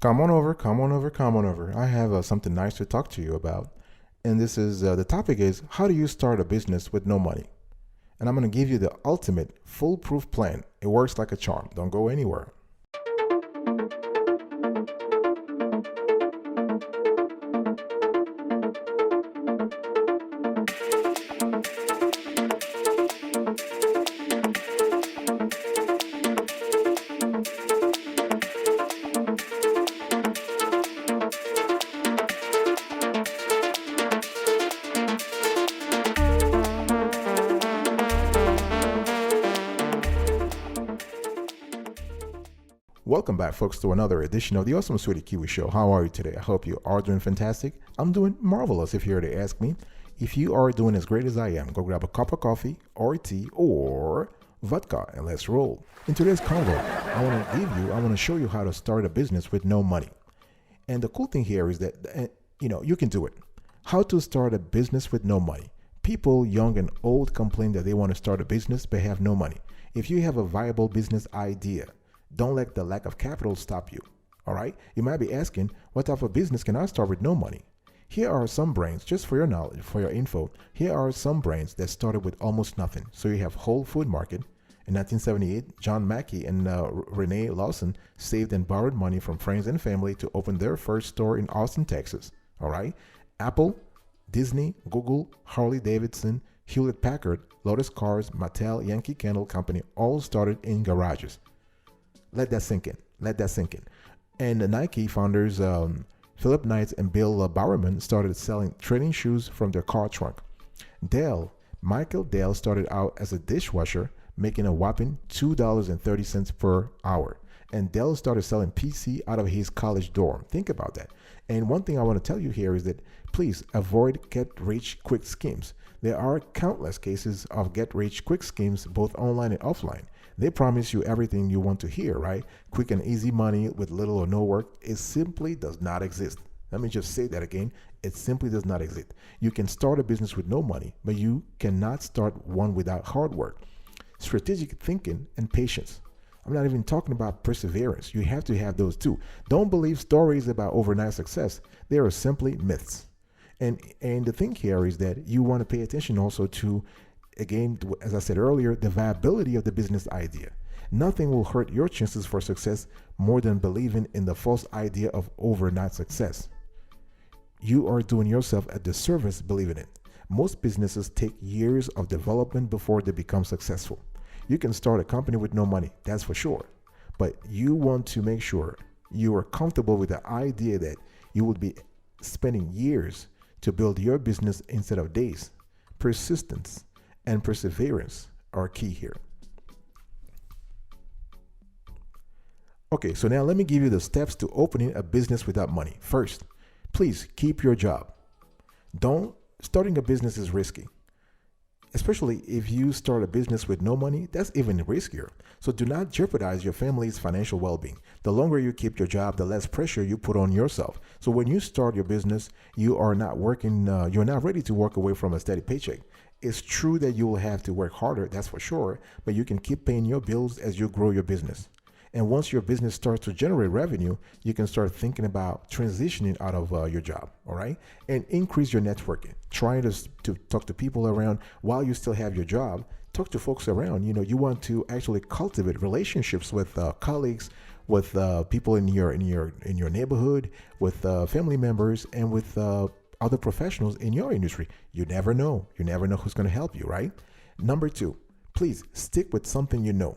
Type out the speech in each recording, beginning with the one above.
Come on over, come on over, come on over. I have something nice to talk to you about. And this is the topic is how do you start a business with no money? And I'm going to give you the ultimate foolproof plan. It works like a charm. Don't go anywhere. Welcome back, folks, to another edition of the Awesome Sweetie Kiwi Show. How are you today? I hope you are doing fantastic. I'm doing marvelous, if you're to ask me. If you are doing as great as I am, go grab a cup of coffee or tea or vodka and let's roll. In today's convo, I want to show you how to start a business with no money. And the cool thing here is that, you can do it. How to start a business with no money. People, young and old, complain that they want to start a business but have no money. If you have a viable business idea, don't let the lack of capital stop you. All right? You might be asking, what type of business can I start with no money? Here are some brands, just for your knowledge, for your info. Here are some brands that started with almost nothing. So you have Whole Food Market. In 1978, John Mackey and Renee Lawson saved and borrowed money from friends and family to open their first store in Austin, Texas. All right? Apple, Disney, Google, Harley Davidson, Hewlett Packard, Lotus Cars, Mattel, Yankee Candle Company all started in garages. Let that sink in. Let that sink in. And the Nike founders, Philip Knight and Bill Bowerman, started selling training shoes from their car trunk. Michael Dell started out as a dishwasher, making a whopping $2.30 per hour. And Dell started selling PC out of his college dorm. Think about that. And one thing I want to tell you here is that please avoid get-rich-quick schemes. There are countless cases of get-rich-quick schemes, both online and offline. They promise you everything you want to hear, right? Quick and easy money with little or no work. It simply does not exist. Let me just say that again. It simply does not exist. You can start a business with no money, but you cannot start one without hard work, strategic thinking, and patience. I'm not even talking about perseverance. You have to have those too. Don't believe stories about overnight success. They are simply myths. And the thing here is that you want to pay attention also to, again, as I said earlier, the viability of the business idea. Nothing will hurt your chances for success more than believing in the false idea of overnight success. You are doing yourself a disservice believing it. Most businesses take years of development before they become successful. You can start a company with no money, that's for sure. But you want to make sure you are comfortable with the idea that you will be spending years to build your business instead of days. Persistence and perseverance are key here. Okay, so now let me give you the steps to opening a business without money. First, please keep your job. Starting a business is risky. Especially if you start a business with no money, that's even riskier. So do not jeopardize your family's financial well-being. The longer you keep your job, the less pressure you put on yourself. So when you start your business, you are not working, you're not ready to walk away from a steady paycheck. It's true that you will have to work harder, that's for sure, but you can keep paying your bills as you grow your business. And once your business starts to generate revenue, you can start thinking about transitioning out of your job, all right? And increase your networking. Try to talk to people around while you still have your job. Talk to folks around. You want to actually cultivate relationships with colleagues, with people in your neighborhood, with family members, and with other professionals in your industry. You never know. You never know who's going to help you, right? Number 2, please stick with something you know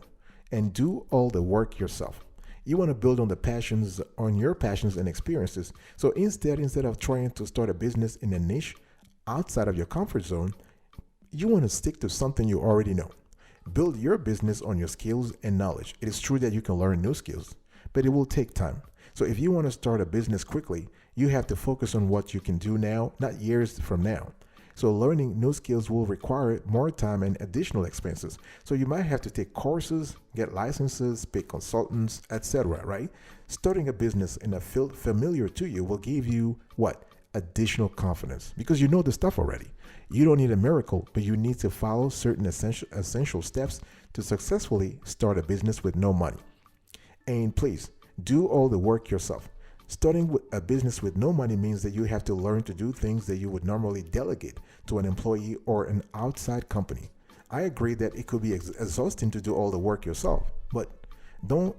and do all the work yourself. You want to build on your passions and experiences. So instead of trying to start a business in a niche outside of your comfort zone, you want to stick to something you already know. Build your business on your skills and knowledge. It is true that you can learn new skills, but it will take time. So if you want to start a business quickly, you have to focus on what you can do now, not years from now. So learning new skills will require more time and additional expenses. So you might have to take courses, get licenses, pay consultants, etc., right? Starting a business in a field familiar to you will give you what? Additional confidence, because you know the stuff already. You don't need a miracle, but you need to follow certain essential steps to successfully start a business with no money. And please, do all the work yourself. Starting with a business with no money means that you have to learn to do things that you would normally delegate to an employee or an outside company. I agree that it could be exhausting to do all the work yourself, but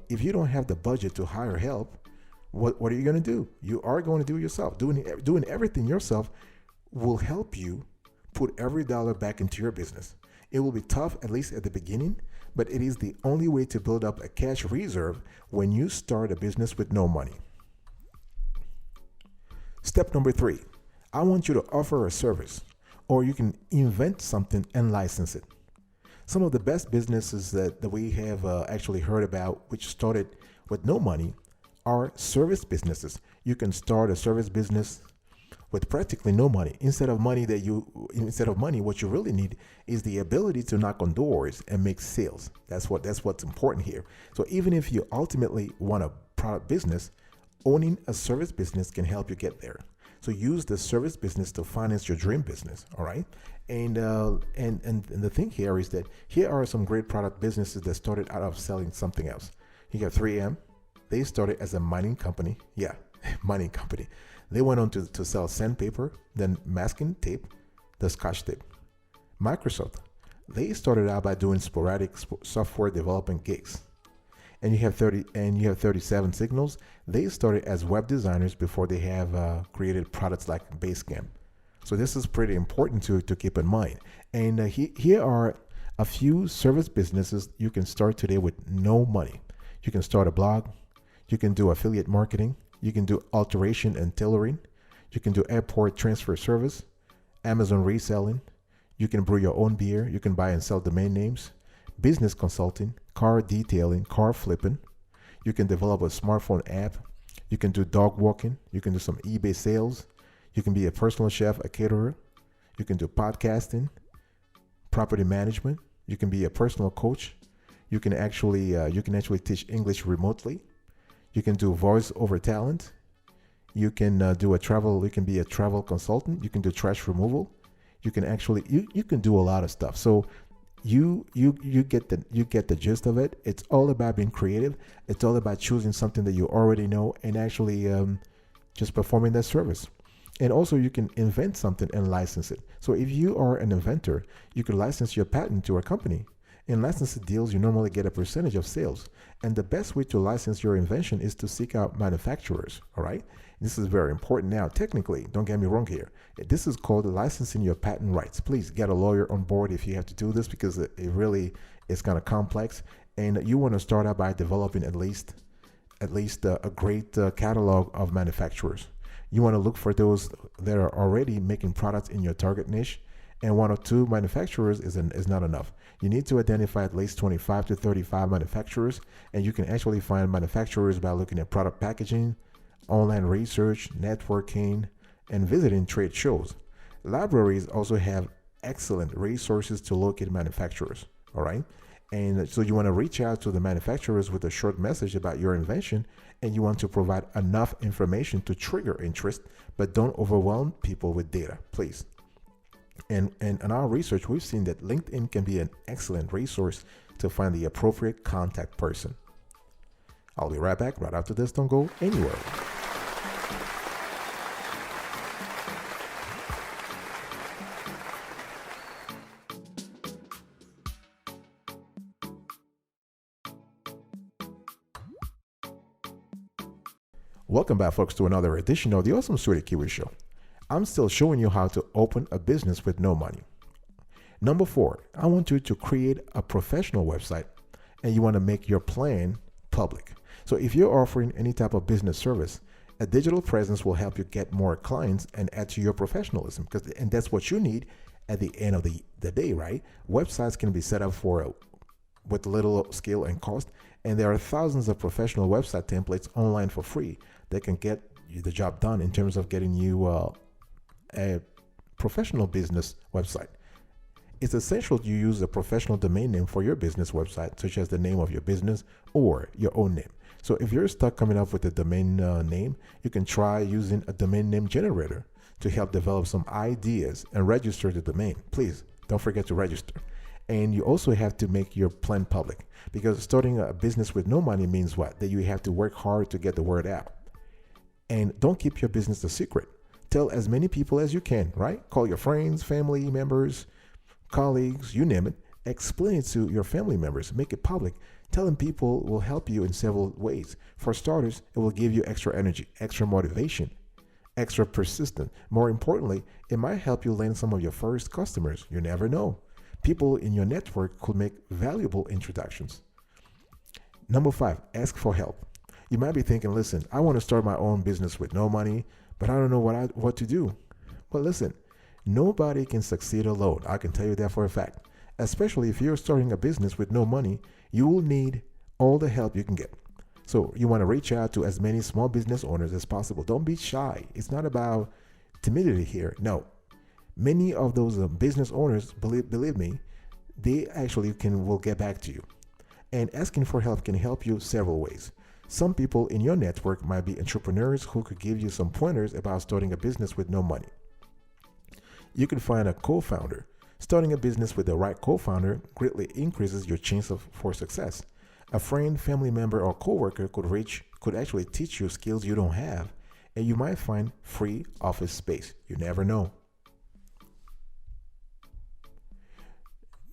if you don't have the budget to hire help, what are you going to do? You are going to do it yourself. Doing everything yourself will help you put every dollar back into your business. It will be tough, at least at the beginning, but it is the only way to build up a cash reserve when you start a business with no money. Step number 3, I want you to offer a service, or you can invent something and license it. Some of the best businesses that we have actually heard about, which started with no money, are service businesses. You can start a service business with practically no money. Instead of money, what you really need is the ability to knock on doors and make sales. That's what's important here. So even if you ultimately want a product business, owning a service business can help you get there. So use the service business to finance your dream business. All right. And the thing here is that here are some great product businesses that started out of selling something else. You got 3M. They started as a mining company. Yeah, mining company. They went on to sell sandpaper, then masking tape, the Scotch tape. Microsoft, they started out by doing sporadic software development gigs. And you have 37 Signals. They started as web designers before they have created products like Basecamp. So this is pretty important to keep in mind. And here are a few service businesses you can start today with no money. You can start a blog. You can do affiliate marketing. You can do alteration and tailoring. You can do airport transfer service, Amazon reselling. You can brew your own beer. You can buy and sell domain names, business consulting, car detailing, car flipping. You can develop a smartphone app. You can do dog walking. You can do some eBay sales. You can be a personal chef, a caterer. You can do podcasting, property management. You can be a personal coach. You can actually teach English remotely. You can do voice over talent. You can do You can be a travel consultant. You can do trash removal. You can you can do a lot of stuff. So you get the gist of it. It's all about being creative. It's all about choosing something that you already know and actually just performing that service. And also you can invent something and license it. So if you are an inventor, you can license your patent to a company. In licensed deals, you normally get a percentage of sales. And the best way to license your invention is to seek out manufacturers, all right? This is very important now. Technically, don't get me wrong here. This is called licensing your patent rights. Please get a lawyer on board if you have to do this, because it really is kind of complex. And you want to start out by developing at least a great catalog of manufacturers. You want to look for those that are already making products in your target niche. And 1 or 2 manufacturers is not enough. You need to identify at least 25 to 35 manufacturers, and you can actually find manufacturers by looking at product packaging, online research, networking, and visiting trade shows. Libraries also have excellent resources to locate manufacturers, all right? And so you want to reach out to the manufacturers with a short message about your invention, and you want to provide enough information to trigger interest, but don't overwhelm people with data, please. And in our research, we've seen that LinkedIn can be an excellent resource to find the appropriate contact person. I'll be right back right after this. Don't go anywhere. Welcome back, folks, to another edition of the Awesome Sweetie Kiwi Show. I'm still showing you how to open a business with no money. Number 4, I want you to create a professional website, and you want to make your plan public. So if you're offering any type of business service, a digital presence will help you get more clients and add to your professionalism, and that's what you need at the end of the day, right? Websites can be set up with little skill and cost, and there are thousands of professional website templates online for free that can get you the job done in terms of getting you a professional business website. It's essential you use a professional domain name for your business website, such as the name of your business or your own name. So if you're stuck coming up with a domain name, you can try using a domain name generator to help develop some ideas and register the domain. Please don't forget to register. And you also have to make your plan public, because starting a business with no money means what? That you have to work hard to get the word out. And don't keep your business a secret. Tell as many people as you can, right? Call your friends, family members, colleagues, you name it. Explain it to your family members. Make it public. Telling people will help you in several ways. For starters, it will give you extra energy, extra motivation, extra persistent. More importantly, it might help you land some of your first customers. You never know. People in your network could make valuable introductions. Number 5, ask for help. You might be thinking, listen, I want to start my own business with no money, but I don't know what to do. Well, listen, nobody can succeed alone. I can tell you that for a fact. Especially if you're starting a business with no money, you will need all the help you can get. So you want to reach out to as many small business owners as possible. Don't be shy. It's not about timidity here. No. Many of those business owners, believe me, they actually will get back to you. And asking for help can help you several ways. Some people in your network might be entrepreneurs who could give you some pointers about starting a business with no money. You can find a co-founder. Starting a business with the right co-founder greatly increases your chance for success. A friend, family member, or coworker could actually teach you skills you don't have, and you might find free office space. You never know.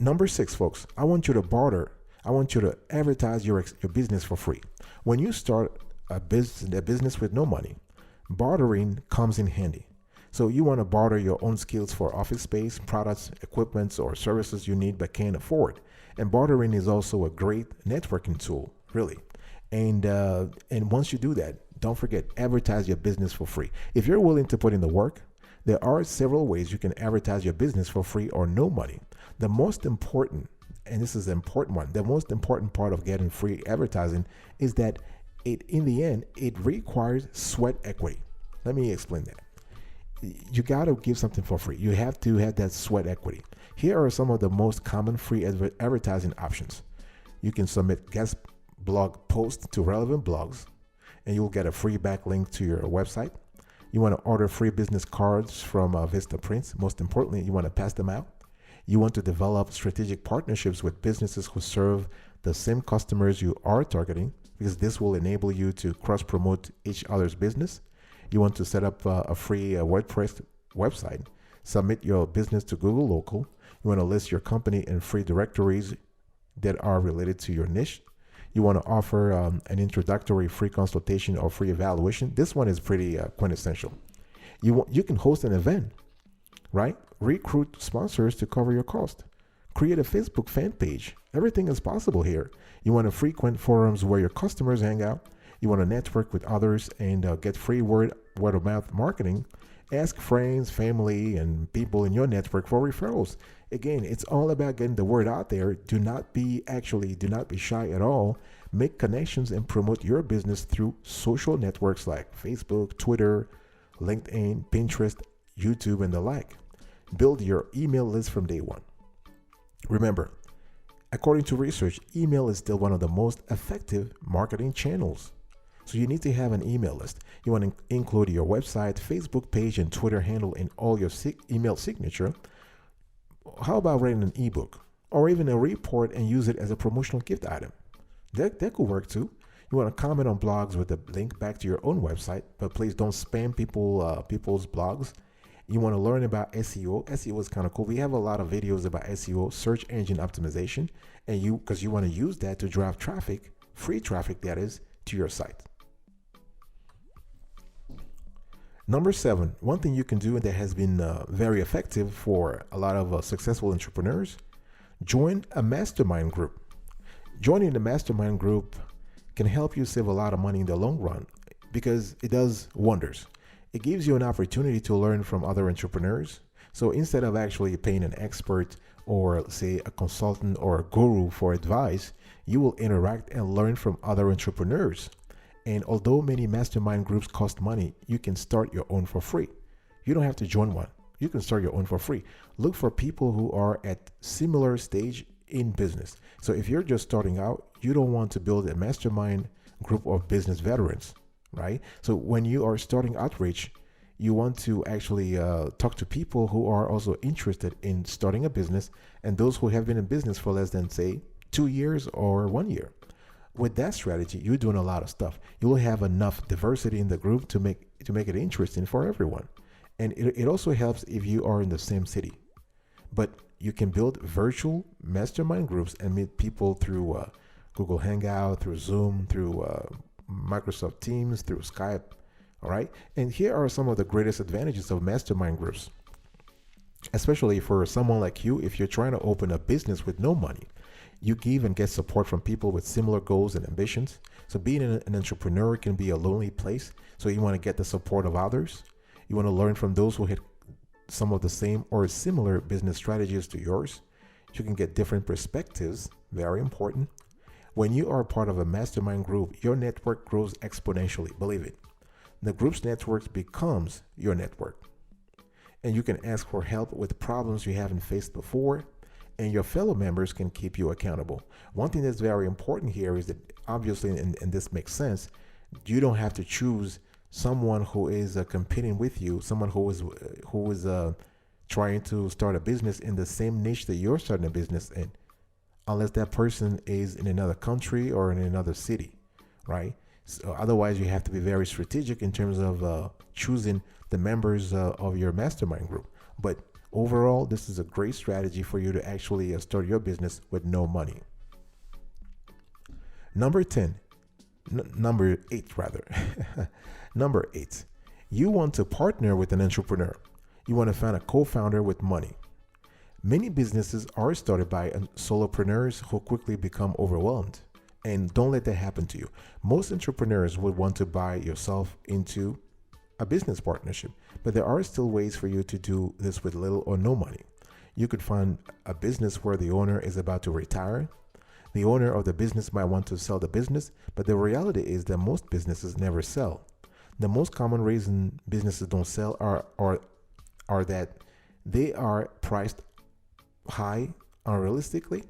Number 6, folks, I want you to barter. I want you to advertise your business for free. When you start a business with no money, bartering comes in handy. So you want to barter your own skills for office space, products, equipment, or services you need but can't afford. And bartering is also a great networking tool, really. And once you do that, don't forget, advertise your business for free. If you're willing to put in the work, there are several ways you can advertise your business for free or no money. The most important, and this is the important one, the most important part of getting free advertising is that in the end, it requires sweat equity. Let me explain that. You got to give something for free. You have to have that sweat equity. Here are some of the most common free advertising options. You can submit guest blog posts to relevant blogs, and you will get a free backlink to your website. You want to order free business cards from Vista Prints. Most importantly, you want to pass them out. You want to develop strategic partnerships with businesses who serve the same customers you are targeting, because this will enable you to cross-promote each other's business. You want to set up a free WordPress website, submit your business to Google Local. You want to list your company in free directories that are related to your niche. You want to offer an introductory free consultation or free evaluation. This one is pretty quintessential. You can host an event, right? Recruit sponsors to cover your cost. Create a Facebook fan page. Everything is possible here. You want to frequent forums where your customers hang out. You want to network with others and get free word of mouth marketing. Ask friends, family, and people in your network for referrals. Again, it's all about getting the word out there. Do not be shy at all. Make connections and promote your business through social networks like Facebook, Twitter, LinkedIn, Pinterest, YouTube, and the like. Build your email list from day one. Remember, according to research, email is still one of the most effective marketing channels. So you need to have an email list. You want to include your website, Facebook page, and Twitter handle in all your email signature. How about writing an ebook or even a report and use it as a promotional gift item? That could work too. You want to comment on blogs with a link back to your own website, but please don't spam people's blogs. You want to learn about SEO. SEO is kind of cool. We have a lot of videos about SEO, search engine optimization, and because you want to use that to drive traffic, free traffic that is, to your site. Number 7, one thing you can do that has been very effective for a lot of successful entrepreneurs, join a mastermind group. Joining the mastermind group can help you save a lot of money in the long run because it does wonders. It gives you an opportunity to learn from other entrepreneurs. So instead of actually paying an expert or say a consultant or a guru for advice, you will interact and learn from other entrepreneurs. And although many mastermind groups cost money, you can start your own for free. You don't have to join one. You can start your own for free. Look for people who are at similar stage in business. So if you're just starting out, you don't want to build a mastermind group of business veterans, right? So when you are starting outreach, you want to actually talk to people who are also interested in starting a business and those who have been in business for less than, say, 2 years or 1 year. With that strategy, you're doing a lot of stuff. You will have enough diversity in the group to make it interesting for everyone. And it also helps if you are in the same city. But you can build virtual mastermind groups and meet people through Google Hangout, through Zoom, through Microsoft Teams, through Skype. All right. And here are some of the greatest advantages of mastermind groups, especially for someone like you. If you're trying to open a business with no money, you give and get support from people with similar goals and ambitions. So being an entrepreneur can be a lonely place. So you want to get the support of others. You want to learn from those who had some of the same or similar business strategies to yours. You can get different perspectives, very important. When you are part of a mastermind group, your network grows exponentially, believe it. The group's network becomes your network. And you can ask for help with problems you haven't faced before, and your fellow members can keep you accountable. One thing that's very important here is that obviously, and this makes sense, you don't have to choose someone who is competing with you, someone who is trying to start a business in the same niche that you're starting a business in, unless that person is in another country or in another city, right? So otherwise, you have to be very strategic in terms of choosing the members of your mastermind group. But overall, this is a great strategy for you to actually start your business with no money. Number 8 rather. Number 8, you want to partner with an entrepreneur. You want to find a co-founder with money. Many businesses are started by solopreneurs who quickly become overwhelmed. And don't let that happen to you. Most entrepreneurs would want to buy yourself into a business partnership, but there are still ways for you to do this with little or no money. You could find a business where the owner is about to retire. The owner of the business might want to sell the business, but the reality is that most businesses never sell. The most common reason businesses don't sell are that they are priced high unrealistically.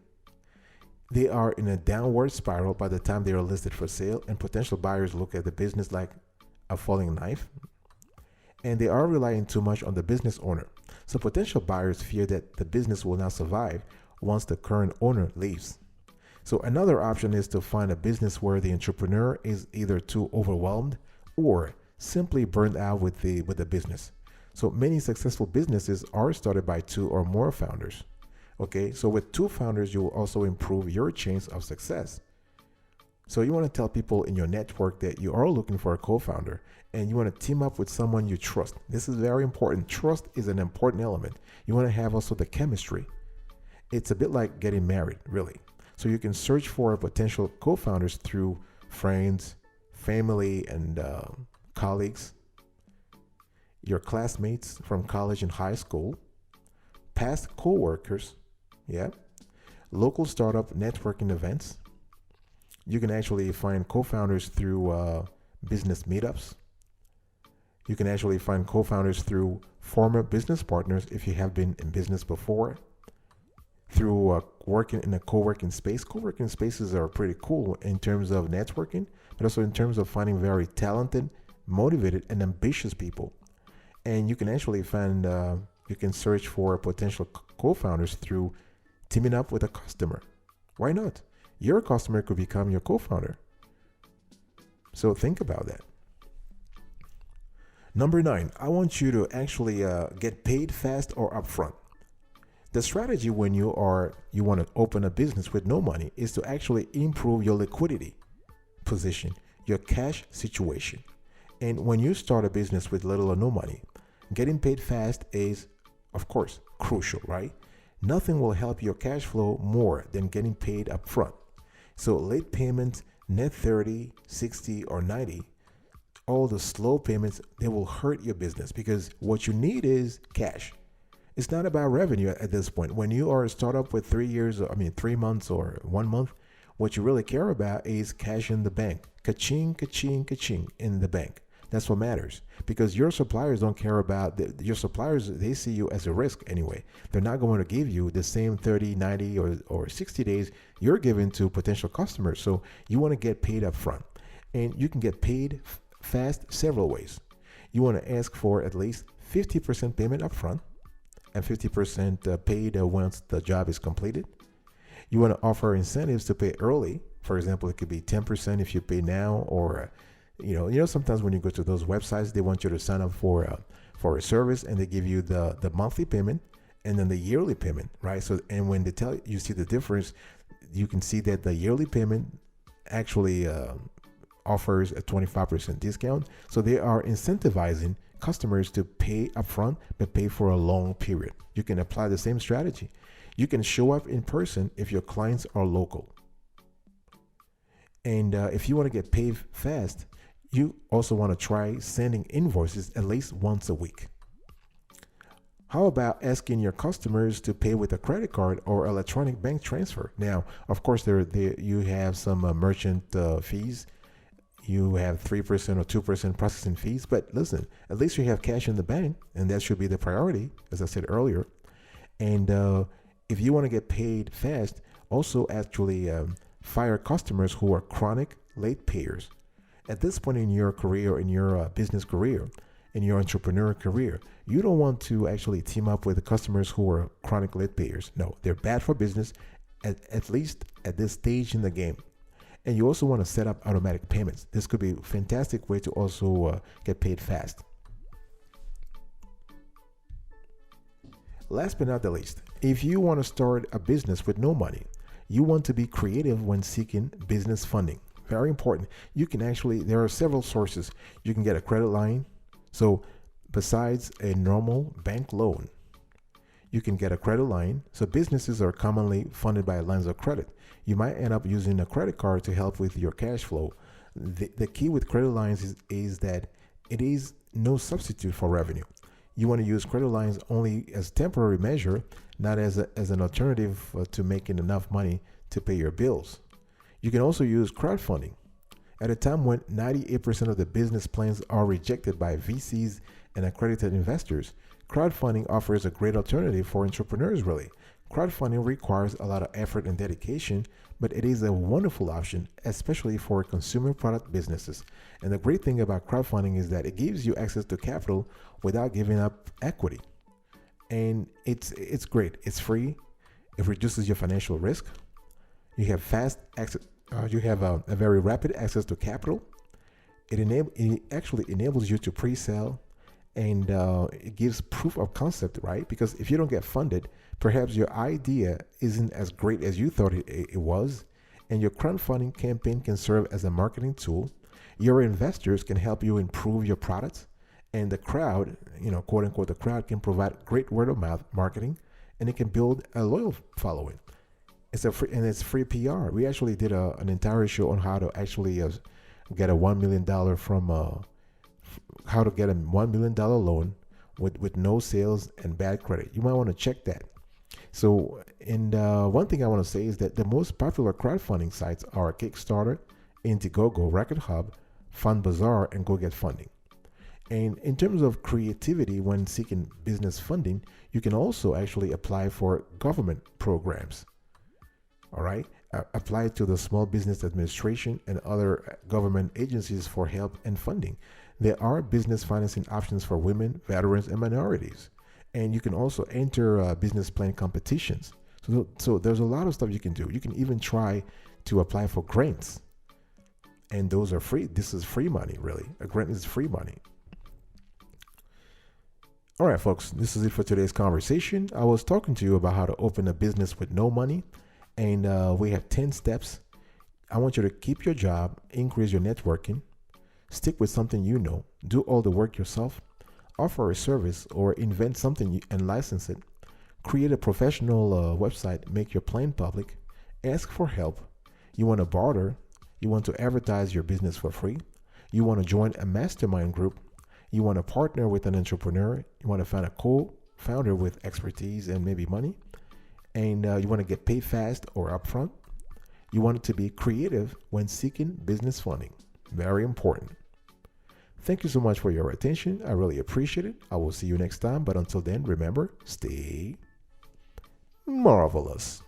They are in a downward spiral by the time they are listed for sale, and potential buyers look at the business like a falling knife. And they are relying too much on the business owner. So potential buyers fear that the business will not survive once the current owner leaves. So another option is to find a business where the entrepreneur is either too overwhelmed or simply burned out with the business. So many successful businesses are started by 2 or more founders. Okay, so with 2 founders, you will also improve your chance of success. So you want to tell people in your network that you are looking for a co-founder, and you want to team up with someone you trust. This is very important. Trust is an important element. You want to have also the chemistry. It's a bit like getting married, really. So you can search for potential co-founders through friends, family, and colleagues, your classmates from college and high school, past co-workers, local startup networking events. You can actually find co-founders through business meetups. You can actually find co-founders through former business partners if you have been in business before, through working in a co-working space. Co-working spaces are pretty cool in terms of networking, but also in terms of finding very talented, motivated, and ambitious people. And you can actually find, you can search for potential co-founders through teaming up with a customer. Why not? Your customer could become your co-founder. So think about that. Number 9, I want you to actually get paid fast or upfront. The strategy when you want to open a business with no money is to actually improve your liquidity position, your cash situation. And when you start a business with little or no money, getting paid fast is, of course, crucial, right? Nothing will help your cash flow more than getting paid upfront. So late payments, net 30, 60, or 90, all the slow payments, they will hurt your business because what you need is cash. It's not about revenue at this point. When you are a startup with 3 months or 1 month, what you really care about is cash in the bank. Ka-ching, ka-ching, ka-ching in the bank. That's what matters, because your suppliers don't care about your suppliers. They see you as a risk anyway. They're not going to give you the same 30, 90 or 60 days you're giving to potential customers. So you want to get paid up front, and you can get paid fast several ways. You want to ask for at least 50% payment up front and 50% paid once the job is completed. You want to offer incentives to pay early For example, it could be 10% if you pay now, or sometimes when you go to those websites, they want you to sign up for a service, and they give you the monthly payment and then the yearly payment, right? So, and when they tell you see the difference, you can see that the yearly payment actually offers a 25% discount. So they are incentivizing customers to pay upfront, but pay for a long period. You can apply the same strategy. You can show up in person if your clients are local. And if you want to get paid fast, you also want to try sending invoices at least once a week. How about asking your customers to pay with a credit card or electronic bank transfer? Now, of course, you have some merchant fees. You have 3% or 2% processing fees. But listen, at least you have cash in the bank, and that should be the priority, as I said earlier. And if you want to get paid fast, also actually fire customers who are chronic late payers. At this point in your career, in your business career, in your entrepreneur career, you don't want to actually team up with the customers who are chronic late payers. No, they're bad for business, at least at this stage in the game. And you also want to set up automatic payments. This could be a fantastic way to also get paid fast. Last but not the least, if you want to start a business with no money, you want to be creative when seeking business funding. Very important. You can actually, there are several sources. You can get a credit line. So besides a normal bank loan, you can get a credit line. So businesses are commonly funded by lines of credit. You might end up using a credit card to help with your cash flow. The key with credit lines is that it is no substitute for revenue. You want to use credit lines only as temporary measure, not as an alternative to making enough money to pay your bills. You can also use crowdfunding. At a time when 98% of the business plans are rejected by VCs and accredited investors, crowdfunding offers a great alternative for entrepreneurs, really. Crowdfunding requires a lot of effort and dedication, but it is a wonderful option, especially for consumer product businesses. And the great thing about crowdfunding is that it gives you access to capital without giving up equity. And it's great. It's free. It reduces your financial risk. You have fast access. You have a very rapid access to capital. It actually enables you to pre-sell, and it gives proof of concept, right? Because if you don't get funded, perhaps your idea isn't as great as you thought it was, and your crowdfunding campaign can serve as a marketing tool. Your investors can help you improve your products, and the crowd, quote unquote, the crowd can provide great word of mouth marketing, and it can build a loyal following. It's free PR. We actually did an entire show on how to actually get a $1 million from how to get a $1 million loan with no sales and bad credit. You might want to check that. So, and one thing I want to say is that the most popular crowdfunding sites are Kickstarter, Indiegogo, Record Hub, Fund Bazaar, and Go Get Funding. And in terms of creativity when seeking business funding, you can also actually apply for government programs. All right, apply to the Small Business Administration and other government agencies for help and funding. There are business financing options for women, veterans, and minorities. And you can also enter business plan competitions. So there's a lot of stuff you can do. You can even try to apply for grants. And those are free. This is free money, really. A grant is free money. All right, folks, this is it for today's conversation. I was talking to you about how to open a business with no money. And we have 10 steps. I want you to keep your job, increase your networking, stick with something you know, do all the work yourself, offer a service or invent something and license it, create a professional website, make your plan public, ask for help. You want to barter, you want to advertise your business for free, you want to join a mastermind group, you want to partner with an entrepreneur, you want to find a co-founder with expertise and maybe money, and you want to get paid fast or upfront. You want it to be creative when seeking business funding. Very important. Thank you so much for your attention. I really appreciate it. I will see you next time. But until then, remember, stay marvelous.